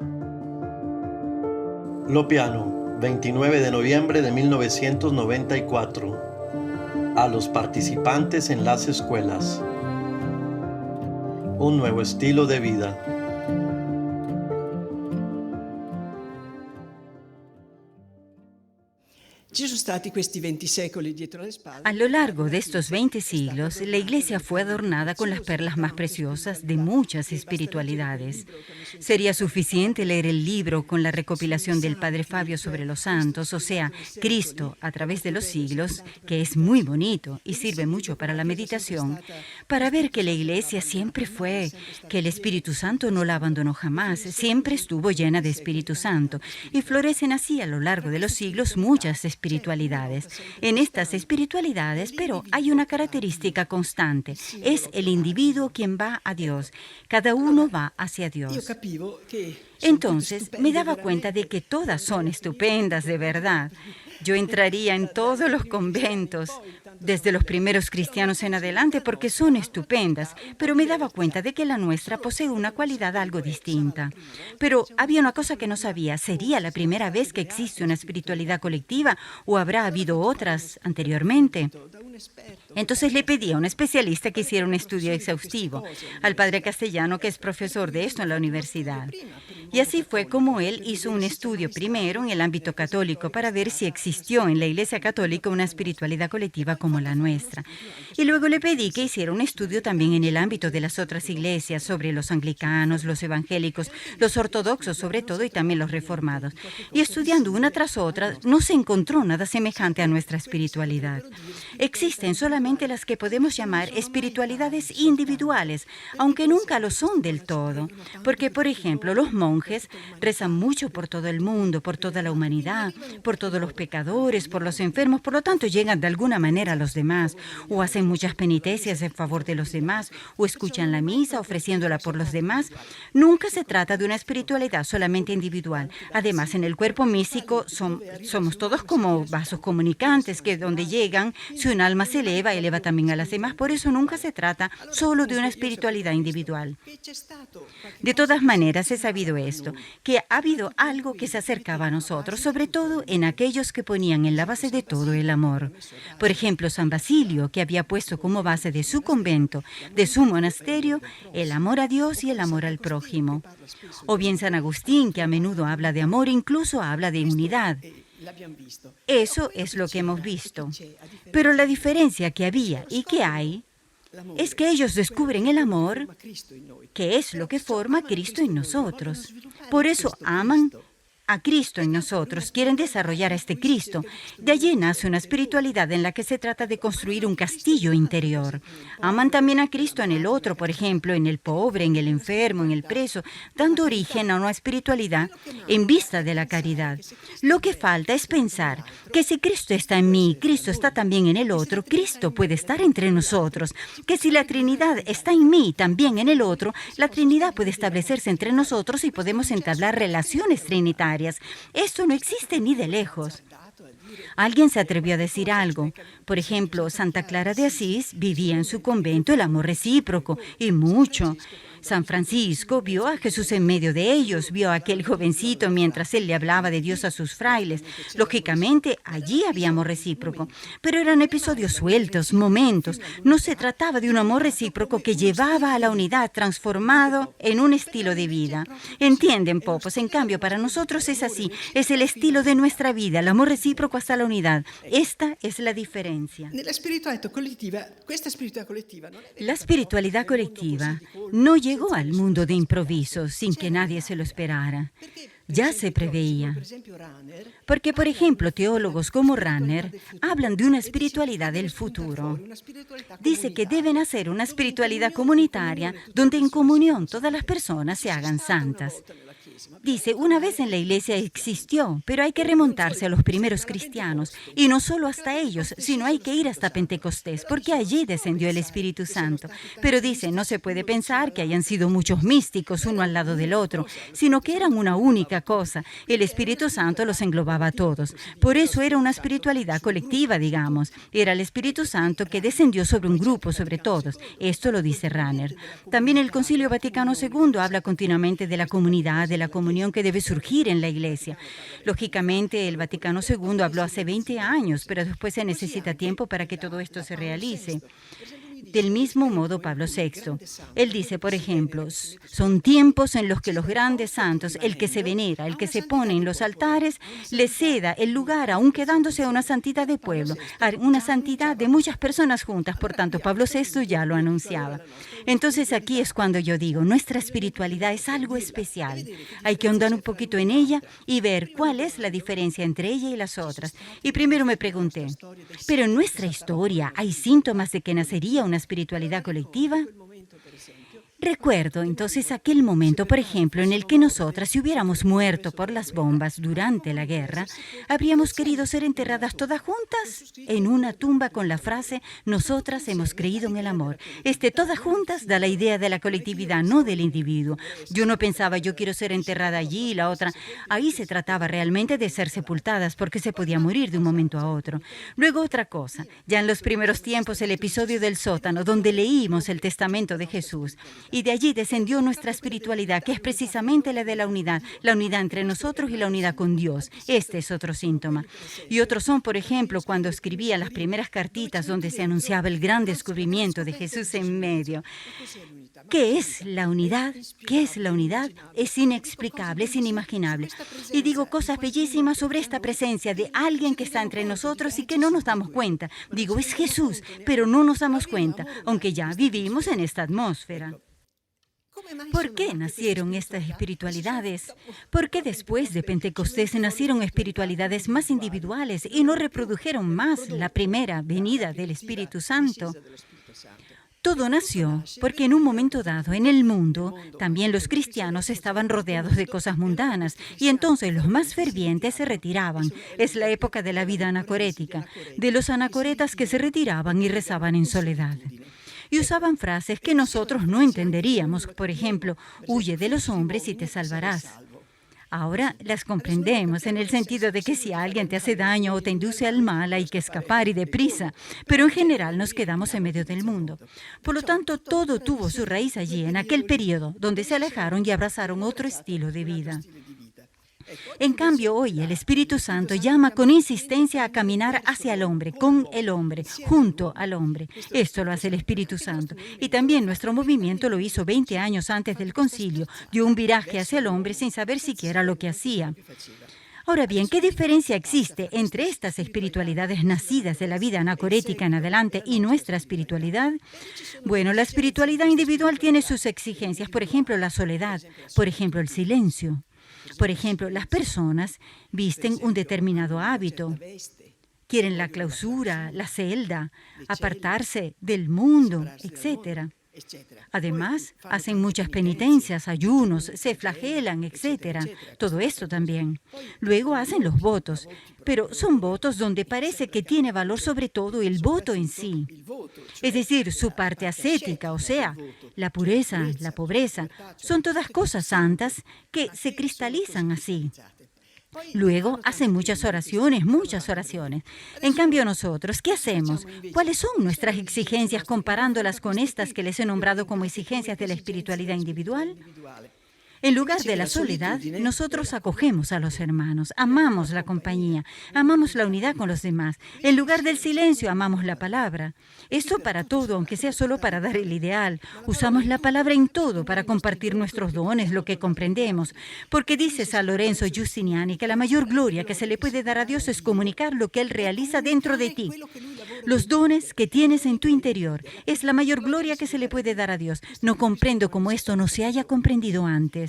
Lo Piano, 29 de noviembre de 1994. A los participantes en las escuelas. Un nuevo estilo de vida. A lo largo de estos 20 siglos, la Iglesia fue adornada con las perlas más preciosas de muchas espiritualidades. Sería suficiente leer el libro con la recopilación del Padre Fabio sobre los santos, o sea, Cristo a través de los siglos, que es muy bonito y sirve mucho para la meditación, para ver que la Iglesia siempre fue, que el Espíritu Santo no la abandonó jamás, siempre estuvo llena de Espíritu Santo, y florecen así a lo largo de los siglos muchas espiritualidades. En estas espiritualidades, pero hay una característica constante, es el individuo quien va a Dios, cada uno va hacia Dios. Entonces me daba cuenta de que todas son estupendas de verdad. Yo entraría en todos los conventos, desde los primeros cristianos en adelante, porque son estupendas, pero me daba cuenta de que la nuestra posee una cualidad algo distinta. Pero había una cosa que no sabía, ¿sería la primera vez que existe una espiritualidad colectiva o habrá habido otras anteriormente? Entonces le pedí a un especialista que hiciera un estudio exhaustivo, al padre Castellano, que es profesor de esto en la universidad. Y así fue como él hizo un estudio primero en el ámbito católico para ver si existió en la Iglesia Católica una espiritualidad colectiva como la nuestra. Y luego le pedí que hiciera un estudio también en el ámbito de las otras iglesias, sobre los anglicanos, los evangélicos, los ortodoxos sobre todo y también los reformados. Y estudiando una tras otra, no se encontró nada semejante a nuestra espiritualidad. Existen solamente las que podemos llamar espiritualidades individuales, aunque nunca lo son del todo. Porque, por ejemplo, los monjes rezan mucho por todo el mundo, por toda la humanidad, por todos los pecadores, por los enfermos, por lo tanto llegan de alguna manera a los demás, o hacen muchas penitencias en favor de los demás, o escuchan la misa ofreciéndola por los demás. Nunca se trata de una espiritualidad solamente individual. Además, en el cuerpo místico somos todos como vasos comunicantes, que donde llegan, si un alma se eleva también a las demás. Por eso nunca se trata solo de una espiritualidad individual. De todas maneras, he sabido esto, que ha habido algo que se acercaba a nosotros, sobre todo en aquellos que ponían en la base de todo el amor. Por ejemplo, San Basilio, que había puesto como base de su convento, de su monasterio, el amor a Dios y el amor al prójimo. O bien San Agustín, que a menudo habla de amor, incluso habla de unidad. Eso es lo que hemos visto. Pero la diferencia que había y que hay es que ellos descubren el amor, que es lo que forma Cristo en nosotros. Por eso aman a Cristo en nosotros, quieren desarrollar a este Cristo. De allí nace una espiritualidad en la que se trata de construir un castillo interior. Aman también a Cristo en el otro, por ejemplo, en el pobre, en el enfermo, en el preso, dando origen a una espiritualidad en vista de la caridad. Lo que falta es pensar que si Cristo está en mí, Cristo está también en el otro, Cristo puede estar entre nosotros, que si la Trinidad está en mí, también en el otro, la Trinidad puede establecerse entre nosotros y podemos entablar relaciones trinitarias. Esto no existe ni de lejos. Alguien se atrevió a decir algo. Por ejemplo, Santa Clara de Asís vivía en su convento el amor recíproco, y mucho. San Francisco vio a Jesús en medio de ellos, vio a aquel jovencito mientras él le hablaba de Dios a sus frailes. Lógicamente, allí había amor recíproco, pero eran episodios sueltos, momentos. No se trataba de un amor recíproco que llevaba a la unidad, transformado en un estilo de vida. ¿Entienden, popos? En cambio, para nosotros es así, es el estilo de nuestra vida, el amor recíproco hasta la unidad. Esta es la diferencia. La espiritualidad colectiva no llegó al mundo de improviso sin que nadie se lo esperara. Ya se preveía. Porque, por ejemplo, teólogos como Rahner hablan de una espiritualidad del futuro. Dice que deben hacer una espiritualidad comunitaria donde en comunión todas las personas se hagan santas. Dice, una vez en la iglesia existió, pero hay que remontarse a los primeros cristianos, y no solo hasta ellos, sino hay que ir hasta Pentecostés, porque allí descendió el Espíritu Santo. Pero dice, no se puede pensar que hayan sido muchos místicos uno al lado del otro, sino que eran una única cosa. El Espíritu Santo los englobaba a todos. Por eso era una espiritualidad colectiva, digamos. Era el Espíritu Santo que descendió sobre un grupo, sobre todos. Esto lo dice Rahner. También el Concilio Vaticano II habla continuamente de la comunidad, de la la comunión que debe surgir en la Iglesia. Lógicamente, el Vaticano II habló hace 20 años, pero después se necesita tiempo para que todo esto se realice. Del mismo modo, Pablo VI, él dice, por ejemplo, son tiempos en los que los grandes santos, el que se venera, el que se pone en los altares, le ceda el lugar, aún quedándose a una santidad de pueblo, a una santidad de muchas personas juntas. Por tanto, Pablo VI ya lo anunciaba. Entonces, aquí es cuando yo digo, nuestra espiritualidad es algo especial. Hay que ahondar un poquito en ella y ver cuál es la diferencia entre ella y las otras. Y primero me pregunté, ¿pero en nuestra historia hay síntomas de que nacería una espiritualidad colectiva? Recuerdo entonces aquel momento, por ejemplo, en el que nosotras, si hubiéramos muerto por las bombas durante la guerra, habríamos querido ser enterradas todas juntas en una tumba con la frase «Nosotras hemos creído en el amor». Todas juntas da la idea de la colectividad, no del individuo. Yo no pensaba «yo quiero ser enterrada allí» y la otra. Ahí se trataba realmente de ser sepultadas porque se podía morir de un momento a otro. Luego otra cosa, ya en los primeros tiempos el episodio del sótano, donde leímos el testamento de Jesús. Y de allí descendió nuestra espiritualidad, que es precisamente la de la unidad entre nosotros y la unidad con Dios. Este es otro síntoma. Y otros son, por ejemplo, cuando escribía las primeras cartitas donde se anunciaba el gran descubrimiento de Jesús en medio. ¿Qué es la unidad? ¿Qué es la unidad? Es inexplicable, es inimaginable. Y digo cosas bellísimas sobre esta presencia de alguien que está entre nosotros y que no nos damos cuenta. Digo, es Jesús, pero no nos damos cuenta, aunque ya vivimos en esta atmósfera. ¿Por qué nacieron estas espiritualidades? ¿Por qué después de Pentecostés nacieron espiritualidades más individuales y no reprodujeron más la primera venida del Espíritu Santo? Todo nació porque en un momento dado en el mundo también los cristianos estaban rodeados de cosas mundanas y entonces los más fervientes se retiraban. Es la época de la vida anacorética, de los anacoretas que se retiraban y rezaban en soledad. Y usaban frases que nosotros no entenderíamos. Por ejemplo, huye de los hombres y te salvarás. Ahora las comprendemos en el sentido de que si alguien te hace daño o te induce al mal, hay que escapar y deprisa. Pero en general nos quedamos en medio del mundo. Por lo tanto, todo tuvo su raíz allí, en aquel periodo, donde se alejaron y abrazaron otro estilo de vida. En cambio, hoy el Espíritu Santo llama con insistencia a caminar hacia el hombre, con el hombre, junto al hombre. Esto lo hace el Espíritu Santo. Y también nuestro movimiento lo hizo 20 años antes del concilio. Dio un viraje hacia el hombre sin saber siquiera lo que hacía. Ahora bien, ¿qué diferencia existe entre estas espiritualidades nacidas de la vida anacorética en adelante y nuestra espiritualidad? Bueno, la espiritualidad individual tiene sus exigencias. Por ejemplo, la soledad. Por ejemplo, el silencio. Por ejemplo, las personas visten un determinado hábito. Quieren la clausura, la celda, apartarse del mundo, etc. Además, hacen muchas penitencias, ayunos, se flagelan, etc. Todo esto también. Luego hacen los votos, pero son votos donde parece que tiene valor sobre todo el voto en sí. Es decir, su parte ascética, o sea, la pureza, la pobreza, son todas cosas santas que se cristalizan así. Luego hacen muchas oraciones, muchas oraciones. En cambio nosotros, ¿qué hacemos? ¿Cuáles son nuestras exigencias comparándolas con estas que les he nombrado como exigencias de la espiritualidad individual? En lugar de la soledad, nosotros acogemos a los hermanos, amamos la compañía, amamos la unidad con los demás. En lugar del silencio, amamos la palabra. Esto para todo, aunque sea solo para dar el ideal. Usamos la palabra en todo para compartir nuestros dones, lo que comprendemos. Porque dice San Lorenzo Giustiniani que la mayor gloria que se le puede dar a Dios es comunicar lo que Él realiza dentro de ti. Los dones que tienes en tu interior es la mayor gloria que se le puede dar a Dios. No comprendo cómo esto no se haya comprendido antes.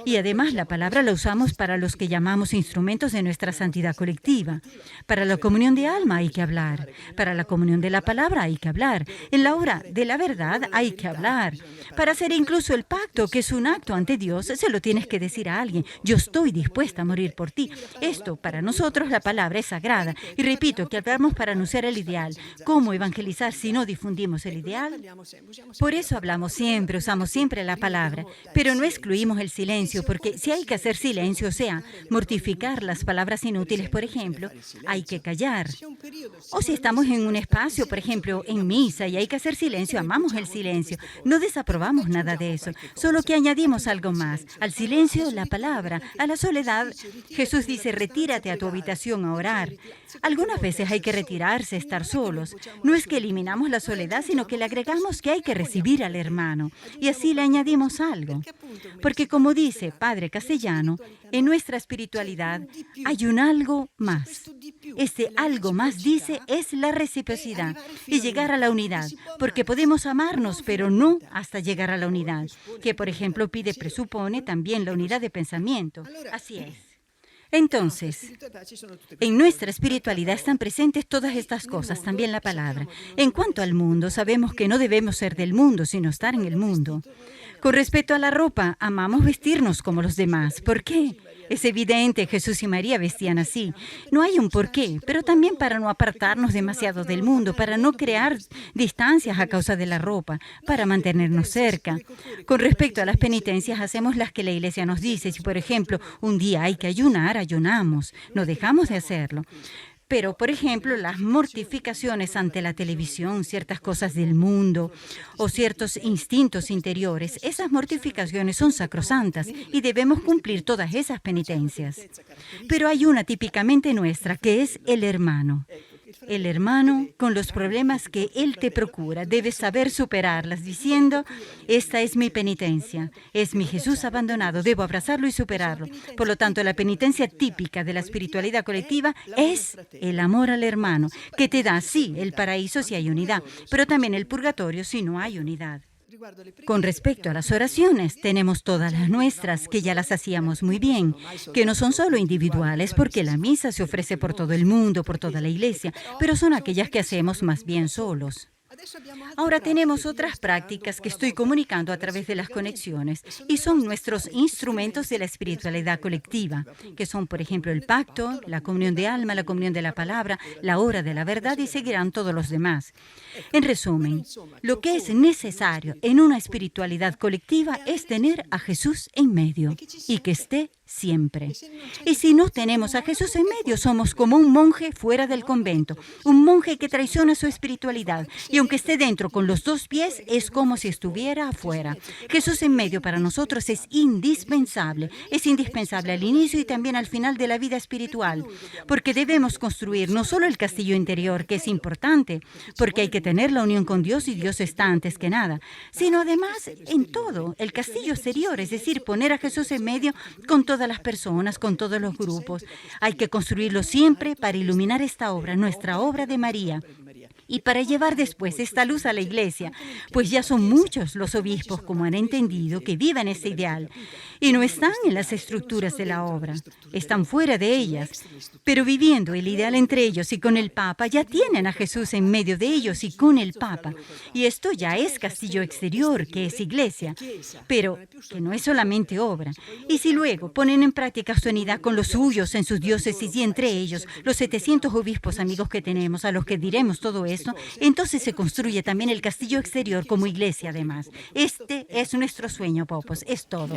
Y además la palabra la usamos para los que llamamos instrumentos de nuestra santidad colectiva. Para la comunión de alma hay que hablar. Para la comunión de la palabra hay que hablar. En la hora de la verdad hay que hablar. Para hacer incluso el pacto, que es un acto ante Dios, se lo tienes que decir a alguien. Yo estoy dispuesta a morir por ti. Esto, para nosotros, la palabra es sagrada. Y repito, que hablamos para anunciar el ideal. ¿Cómo evangelizar si no difundimos el ideal? Por eso hablamos siempre, usamos siempre la palabra, pero no excluimos añadimos el silencio, porque si hay que hacer silencio, o sea, mortificar las palabras inútiles, por ejemplo, hay que callar. O si estamos en un espacio, por ejemplo, en misa, y hay que hacer silencio, amamos el silencio. No desaprobamos nada de eso, solo que añadimos algo más. Al silencio, la palabra. A la soledad, Jesús dice, retírate a tu habitación a orar. Algunas veces hay que retirarse, estar solos. No es que eliminamos la soledad, sino que le agregamos que hay que recibir al hermano. Y así le añadimos algo. Porque como dice Padre Castellano, en nuestra espiritualidad hay un algo más. Este algo más, dice, es la reciprocidad y llegar a la unidad. Porque podemos amarnos, pero no hasta llegar a la unidad. Que, por ejemplo, presupone también la unidad de pensamiento. Así es. Entonces, en nuestra espiritualidad están presentes todas estas cosas, también la palabra. En cuanto al mundo, sabemos que no debemos ser del mundo, sino estar en el mundo. Con respecto a la ropa, amamos vestirnos como los demás. ¿Por qué? Es evidente, Jesús y María vestían así. No hay un porqué, pero también para no apartarnos demasiado del mundo, para no crear distancias a causa de la ropa, para mantenernos cerca. Con respecto a las penitencias, hacemos las que la Iglesia nos dice. Si, por ejemplo, un día hay que ayunar, ayunamos. No dejamos de hacerlo. Pero, por ejemplo, las mortificaciones ante la televisión, ciertas cosas del mundo o ciertos instintos interiores, esas mortificaciones son sacrosantas y debemos cumplir todas esas penitencias. Pero hay una típicamente nuestra, que es el hermano. El hermano, con los problemas que él te procura, debes saber superarlas, diciendo, esta es mi penitencia, es mi Jesús abandonado, debo abrazarlo y superarlo. Por lo tanto, la penitencia típica de la espiritualidad colectiva es el amor al hermano, que te da, sí, el paraíso si hay unidad, pero también el purgatorio si no hay unidad. Con respecto a las oraciones, tenemos todas las nuestras, que ya las hacíamos muy bien, que no son solo individuales, porque la misa se ofrece por todo el mundo, por toda la iglesia, pero son aquellas que hacemos más bien solos. Ahora tenemos otras prácticas que estoy comunicando a través de las conexiones y son nuestros instrumentos de la espiritualidad colectiva, que son, por ejemplo, el pacto, la comunión de alma, la comunión de la palabra, la hora de la verdad y seguirán todos los demás. En resumen, lo que es necesario en una espiritualidad colectiva es tener a Jesús en medio y que esté siempre. Y si no tenemos a Jesús en medio, somos como un monje fuera del convento, un monje que traiciona su espiritualidad y aunque esté dentro con los dos pies, es como si estuviera afuera. Jesús en medio para nosotros es indispensable al inicio y también al final de la vida espiritual, porque debemos construir no solo el castillo interior, que es importante, porque hay que tener la unión con Dios y Dios está antes que nada, sino además en todo, el castillo exterior, es decir, poner a Jesús en medio con todas las personas, con todos los grupos. Hay que construirlo siempre para iluminar esta obra, nuestra obra de María. Y para llevar después esta luz a la iglesia, pues ya son muchos los obispos, como han entendido, que viven ese ideal. Y no están en las estructuras de la obra, están fuera de ellas. Pero viviendo el ideal entre ellos y con el Papa, ya tienen a Jesús en medio de ellos y con el Papa. Y esto ya es castillo exterior, que es iglesia, pero que no es solamente obra. Y si luego ponen en práctica su unidad con los suyos en sus diócesis y entre ellos, los 700 obispos amigos que tenemos, a los que diremos todo esto, entonces se construye también el castillo exterior como iglesia además. Este es nuestro sueño, Popos, es todo.